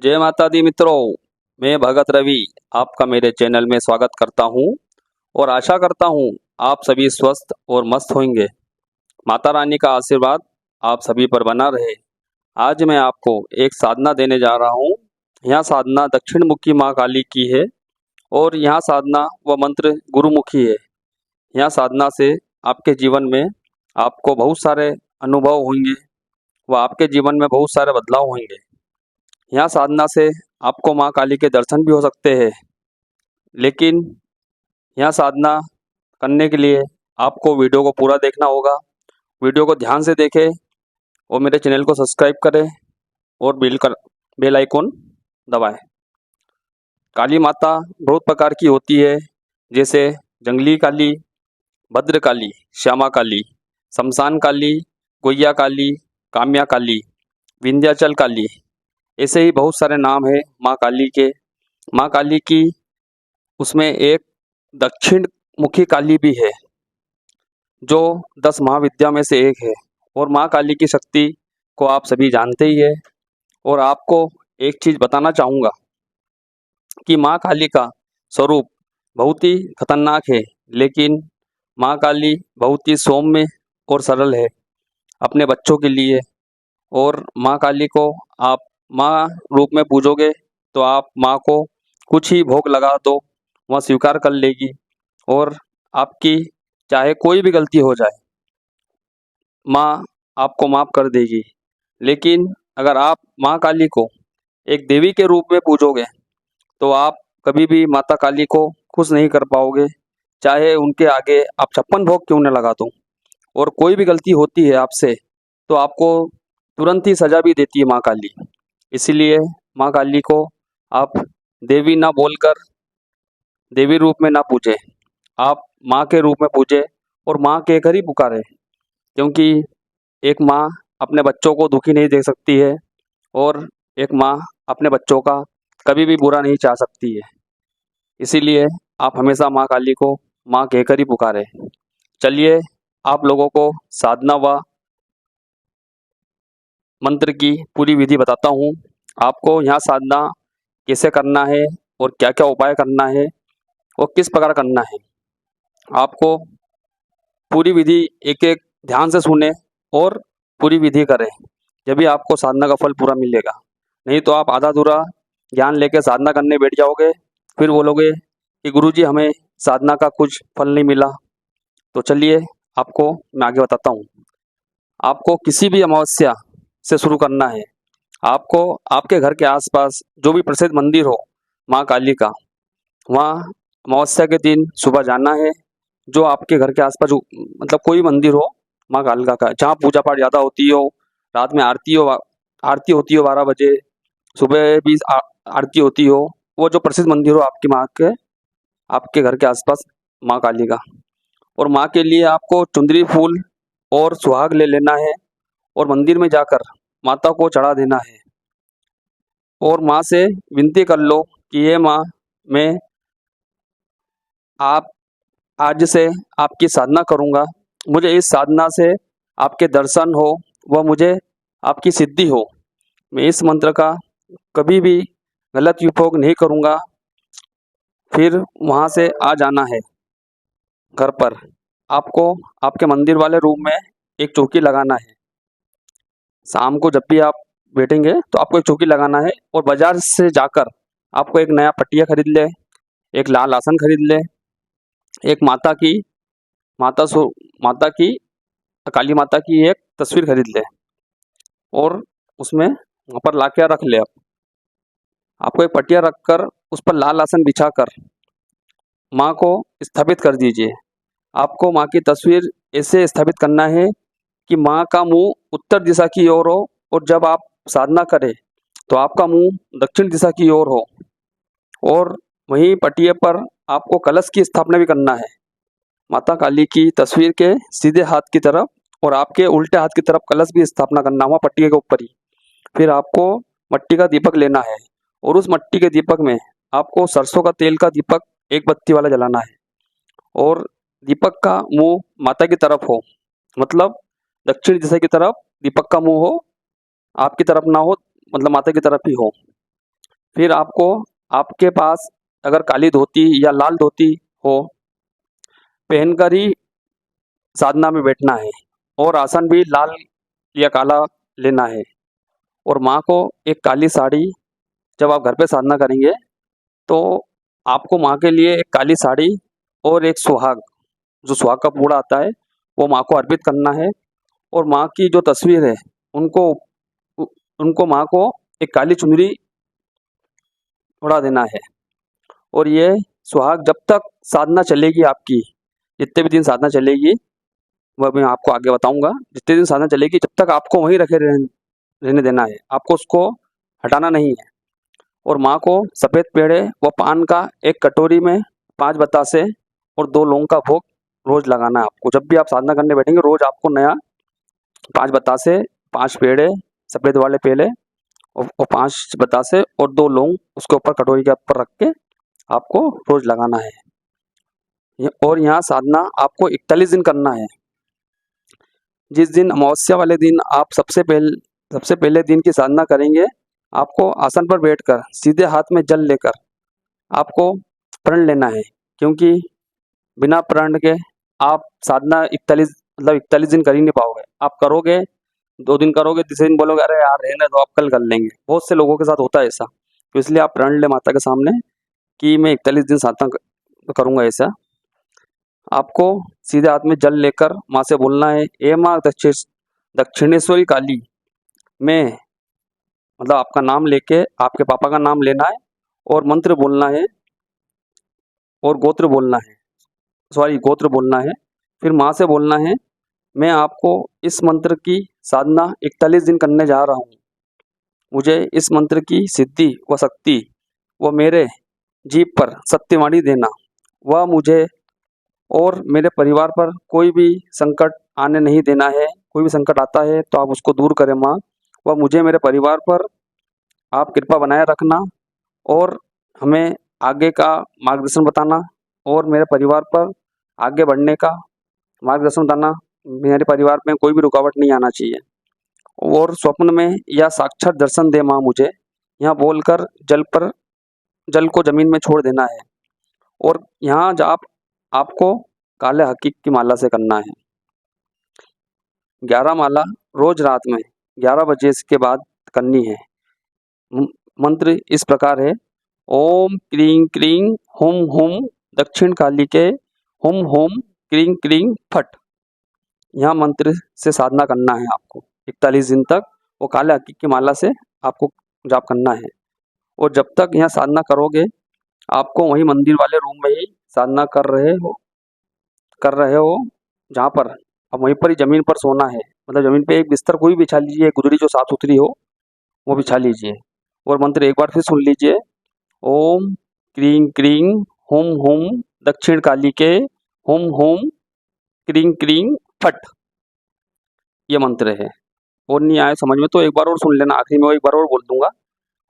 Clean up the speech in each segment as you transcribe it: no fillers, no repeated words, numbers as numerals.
जय माता दी मित्रों। मैं भगत रवि आपका मेरे चैनल में स्वागत करता हूं और आशा करता हूं आप सभी स्वस्थ और मस्त होंगे। माता रानी का आशीर्वाद आप सभी पर बना रहे। आज मैं आपको एक साधना देने जा रहा हूं। यह साधना दक्षिण मुखी माँ काली की है और यह साधना व मंत्र गुरुमुखी है। यह साधना से आपके जीवन में आपको बहुत सारे अनुभव होंगे व आपके जीवन में बहुत सारे बदलाव होंगे। यह साधना से आपको माँ काली के दर्शन भी हो सकते हैं, लेकिन यह साधना करने के लिए आपको वीडियो को पूरा देखना होगा। वीडियो को ध्यान से देखें और मेरे चैनल को सब्सक्राइब करें और बेल आइकॉन दबाएं। काली माता बहुत प्रकार की होती है, जैसे जंगली काली, भद्र काली, श्यामा काली, शमशान काली, गोइया काली, काम्या काली, विंध्याचल काली। ऐसे ही बहुत सारे नाम हैं माँ काली के। माँ काली की उसमें एक दक्षिण मुखी काली भी है, जो 10 महाविद्या में से एक है। और माँ काली की शक्ति को आप सभी जानते ही है। और आपको एक चीज़ बताना चाहूँगा कि माँ काली का स्वरूप बहुत ही खतरनाक है, लेकिन माँ काली बहुत ही सौम्य और सरल है अपने बच्चों के लिए। और माँ काली को आप माँ रूप में पूजोगे तो आप माँ को कुछ ही भोग लगा दो, वह स्वीकार कर लेगी और आपकी चाहे कोई भी गलती हो जाए, माँ आपको माफ़ कर देगी। लेकिन अगर आप माँ काली को एक देवी के रूप में पूजोगे तो आप कभी भी माता काली को खुश नहीं कर पाओगे, चाहे उनके आगे आप 56 भोग क्यों न लगा दो। और कोई भी गलती होती है आपसे तो आपको तुरंत ही सज़ा भी देती है माँ काली। इसीलिए माँ काली को आप देवी ना बोलकर देवी रूप में ना पूजें, आप माँ के रूप में पूजें और माँ कहकर ही पुकारें, क्योंकि एक माँ अपने बच्चों को दुखी नहीं देख सकती है और एक माँ अपने बच्चों का कभी भी बुरा नहीं चाह सकती है। इसीलिए आप हमेशा माँ काली को माँ कहकर ही पुकारें। चलिए आप लोगों को साधना व मंत्र की पूरी विधि बताता हूँ। आपको यहाँ साधना कैसे करना है और क्या क्या उपाय करना है और किस प्रकार करना है, आपको पूरी विधि एक एक ध्यान से सुने और पूरी विधि करें, जब भी आपको साधना का फल पूरा मिलेगा। नहीं तो आप आधा अधूरा ज्ञान लेके साधना करने बैठ जाओगे, फिर बोलोगे कि गुरुजी हमें साधना का कुछ फल नहीं मिला। तो चलिए आपको मैं आगे बताता हूँ। आपको किसी भी अमावस्या से शुरू करना है। आपको आपके घर के आसपास जो भी प्रसिद्ध मंदिर हो माँ काली का, वहाँ अमावस्या के दिन सुबह जाना है। जो आपके घर के आसपास मतलब कोई मंदिर हो माँ कालिका का, जहाँ पूजा पाठ ज़्यादा होती हो, रात में आरती होती हो 12 बजे, सुबह भी आरती होती हो, वो जो प्रसिद्ध मंदिर हो आपकी माँ के आपके घर के आसपास माँ काली का। और माँ के लिए आपको चुंदरी फूल और सुहाग ले लेना है और मंदिर में जाकर माता को चढ़ा देना है। और माँ से विनती कर लो कि ये माँ, मैं आप आज से आपकी साधना करूँगा, मुझे इस साधना से आपके दर्शन हो व मुझे आपकी सिद्धि हो। मैं इस मंत्र का कभी भी गलत उपयोग नहीं करूँगा। फिर वहाँ से आ जाना है घर पर। आपको आपके मंदिर वाले रूम में एक चौकी लगाना है। शाम को जब भी आप बैठेंगे तो आपको एक चौकी लगाना है और बाजार से जाकर आपको एक नया पटिया खरीद ले, एक लाल आसन खरीद ले, एक माता की काली माता की एक तस्वीर खरीद ले और उसमें वहाँ पर ला के रख ले। आपको एक पटिया रखकर उस पर लाल आसन बिछाकर माँ को स्थापित कर दीजिए। आपको माँ की तस्वीर ऐसे स्थापित करना है कि माँ का मुंह उत्तर दिशा की ओर हो और जब आप साधना करें तो आपका मुंह दक्षिण दिशा की ओर हो। और वहीं पटिए पर आपको कलश की स्थापना भी करना है, माता काली की तस्वीर के सीधे हाथ की तरफ और आपके उल्टे हाथ की तरफ कलश भी स्थापना करना हुआ पटिए के ऊपर ही। फिर आपको मट्टी का दीपक लेना है और उस मट्टी के दीपक में आपको सरसों का तेल का दीपक एक बत्ती वाला जलाना है और दीपक का मुंह माता की तरफ हो, मतलब दक्षिण दिशा की तरफ दीपक का मुंह हो, आपकी तरफ ना हो, मतलब माता की तरफ ही हो। फिर आपको आपके पास अगर काली धोती या लाल धोती हो पहनकर ही साधना में बैठना है और आसन भी लाल या काला लेना है। और माँ को एक काली साड़ी, जब आप घर पे साधना करेंगे तो आपको माँ के लिए एक काली साड़ी और एक सुहाग, जो सुहाग का पूड़ा आता है, वो माँ को अर्पित करना है। और माँ की जो तस्वीर है उनको उनको माँ को एक काली चुनरी उड़ा देना है। और ये सुहाग जब तक साधना चलेगी आपकी, जितने भी दिन साधना चलेगी वह मैं आपको आगे बताऊंगा, जितने दिन साधना चलेगी जब तक आपको वहीं रहने देना है, आपको उसको हटाना नहीं है। और माँ को सफ़ेद पेड़े व पान का एक कटोरी में 5 बतासे और 2 लौंग का भोग रोज लगाना है आपको। जब भी आप साधना करने बैठेंगे रोज आपको नया 5 बतासे, 5 पेड़े सफ़ेद वाले पेड़े और 5 बतासे और 2 लौंग उसके ऊपर कटोरी के ऊपर रख के आपको रोज लगाना है। और यहाँ साधना आपको 41 दिन करना है। जिस दिन अमावस्या वाले दिन आप सबसे पहले दिन की साधना करेंगे, आपको आसन पर बैठकर सीधे हाथ में जल लेकर आपको प्रण लेना है, क्योंकि बिना प्रण के आप साधना 41 दिन कर ही नहीं पाओगे। आप करोगे 2 दिन करोगे, तीसरे दिन बोलोगे अरे यार रहने दो, आप कल कर लेंगे। बहुत से लोगों के साथ होता है ऐसा। तो इसलिए आप प्रण ले माता के सामने कि मैं 41 दिन साधना करूँगा। ऐसा आपको सीधे हाथ में जल लेकर माँ से बोलना है, ए माँ दक्षिणेश्वरी काली, मैं मतलब आपका नाम लेके आपके पापा का नाम लेना है और मंत्र बोलना है और गोत्र बोलना है, गोत्र बोलना है। फिर माँ से बोलना है, मैं आपको इस मंत्र की साधना 41 दिन करने जा रहा हूँ। मुझे इस मंत्र की सिद्धि व शक्ति व मेरे जीभ पर सत्यवाणी देना। वह मुझे और मेरे परिवार पर कोई भी संकट आने नहीं देना है। कोई भी संकट आता है तो आप उसको दूर करें माँ। वह मुझे मेरे परिवार पर आप कृपा बनाए रखना और हमें आगे का मार्गदर्शन बताना और मेरे परिवार पर आगे बढ़ने का मार्गदर्शन बताना। मेरे परिवार में कोई भी रुकावट नहीं आना चाहिए। और स्वप्न में या साक्षात दर्शन दे माँ मुझे, यहाँ बोलकर जल को जमीन में छोड़ देना है। और यहाँ आपको काले हकीक की माला से करना है। 11 माला रोज रात में 11 बजे के बाद करनी है। मंत्र इस प्रकार है, ओम क्रीं क्रीं हुम हुम दक्षिण काली के हुम हुम क्रीं क्रीं फट। यह मंत्र से साधना करना है आपको 41 दिन तक। वो काले हकीक की माला से आपको जाप करना है। और जब तक यहाँ साधना करोगे, आपको वही मंदिर वाले रूम में ही साधना कर रहे हो जहाँ पर अब वहीं पर ही ज़मीन पर सोना है। मतलब ज़मीन पे एक बिस्तर कोई बिछा लीजिए, गुदड़ी जो साफ सुथरी हो वो बिछा लीजिए। और मंत्र एक बार फिर सुन लीजिए, ओम क्रीं क्रीं हुम हुम दक्षिण काली के हुम हुम क्रीं क्रीं फट। ये मंत्र है। और नहीं आए समझ में तो एक बार और सुन लेना, आखिरी में वो एक बार और बोल दूंगा।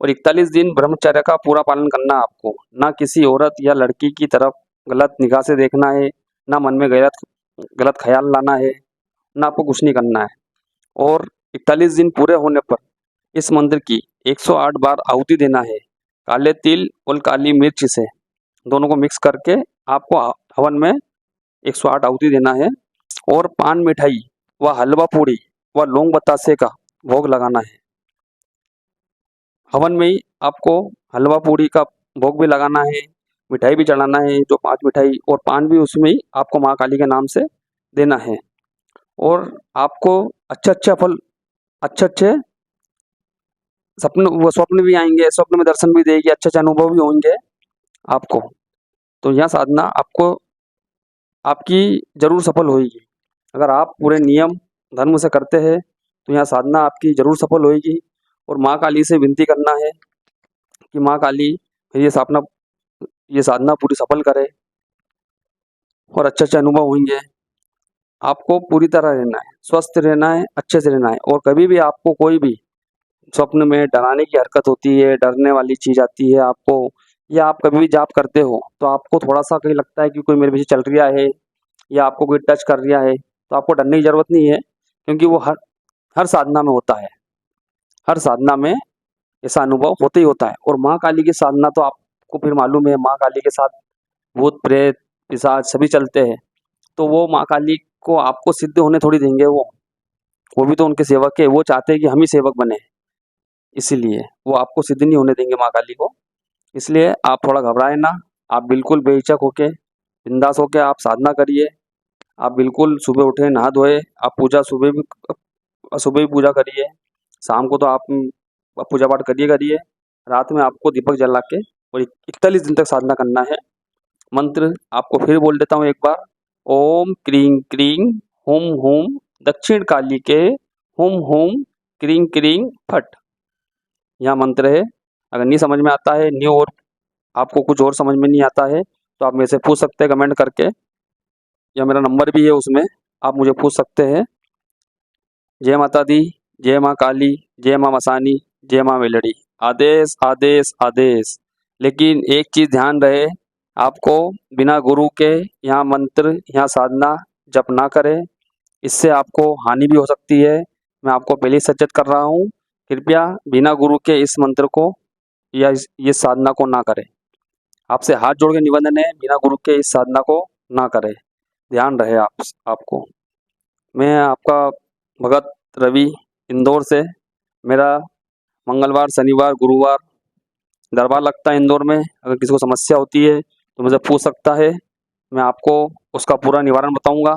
और 41 दिन ब्रह्मचर्य का पूरा पालन करना है आपको। ना किसी औरत या लड़की की तरफ गलत निगाह से देखना है, ना मन में गलत ख्याल लाना है, ना आपको कुछ नहीं करना है। और 41 दिन पूरे होने पर इस मंत्र की 108 बार आहुति देना है। काले तिल और काली मिर्च से दोनों को मिक्स करके आपको हवन में 108 आहुति देना है। और पान मिठाई व हलवा पूड़ी व लौंग बतासे का भोग लगाना है। हवन में ही आपको हलवा पूड़ी का भोग भी लगाना है, मिठाई भी चढ़ाना है, जो 5 मिठाई और पान भी उसमें ही आपको माँ काली के नाम से देना है। और आपको अच्छे फल, अच्छे स्वप्न भी आएंगे, स्वप्न में दर्शन भी देगी, अच्छे अनुभव भी होंगे आपको। तो यह साधना आपकी जरूर सफल होगी। अगर आप पूरे नियम धर्म से करते हैं तो यह साधना आपकी जरूर सफल होगी। और माँ काली से विनती करना है कि माँ काली ये साधना पूरी सफल करे और अच्छे अनुभव होंगे। आपको पूरी तरह रहना है, स्वस्थ रहना है, अच्छे से रहना है। और कभी भी आपको कोई भी स्वप्न में डराने की हरकत होती है, डरने वाली चीज़ आती है आपको, या आप कभी भी जाप करते हो तो आपको थोड़ा सा कहीं लगता है कि कोई मेरे पीछे चल रहा है या आपको कोई टच कर रहा है, तो आपको डरने की ज़रूरत नहीं है, क्योंकि वो हर साधना में होता है। हर साधना में ऐसा अनुभव होता ही होता है। और माँ काली की साधना तो आपको फिर मालूम है, माँ काली के साथ भूत प्रेत पिशाच सभी चलते हैं। तो वो माँ काली को आपको सिद्ध होने थोड़ी देंगे, वो भी तो उनके सेवक है, वो चाहते हैं कि हम ही सेवक बने, इसीलिए वो आपको सिद्ध नहीं होने देंगे माँ काली को। इसलिए आप थोड़ा घबराए ना, आप बिल्कुल बेहिचक होके बिंदास होके आप साधना करिए। आप बिल्कुल सुबह उठे नहा धोए, आप पूजा सुबह भी पूजा करिए, शाम को तो आप पूजा पाठ करिए करिए, रात में आपको दीपक जला के और 41 दिन तक साधना करना है। मंत्र आपको फिर बोल देता हूँ एक बार। ओम क्रीं क्रीं हुम हुम दक्षिण काली के हुम हुम क्रीं क्रीं फट। यह मंत्र है। अगर नहीं समझ में आता है, नहीं और आपको कुछ और समझ में नहीं आता है, तो आप मेरे से पूछ सकते हैं कमेंट करके, या मेरा नंबर भी है उसमें, आप मुझे पूछ सकते हैं। जय माता दी, जय माँ काली, जय माँ मसानी, जय माँ मेलड़ी। आदेश आदेश आदेश। लेकिन एक चीज़ ध्यान रहे, आपको बिना गुरु के यहाँ मंत्र यहाँ साधना जप ना करें, इससे आपको हानि भी हो सकती है। मैं आपको पहले ही सचेत कर रहा हूँ, कृपया बिना गुरु के इस मंत्र को या ये साधना को ना करें। आपसे हाथ जोड़ के निवेदन है, बिना गुरु के इस साधना को ना करें, ध्यान रहे आपको। मैं आपका भगत रवि, इंदौर से। मेरा मंगलवार शनिवार गुरुवार दरबार लगता है इंदौर में। अगर किसी को समस्या होती है तो मुझे पूछ सकता है, मैं आपको उसका पूरा निवारण बताऊंगा।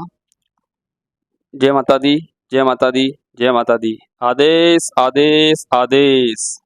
जय माता दी, जय माता दी, जय माता दी। आदेश आदेश आदेश।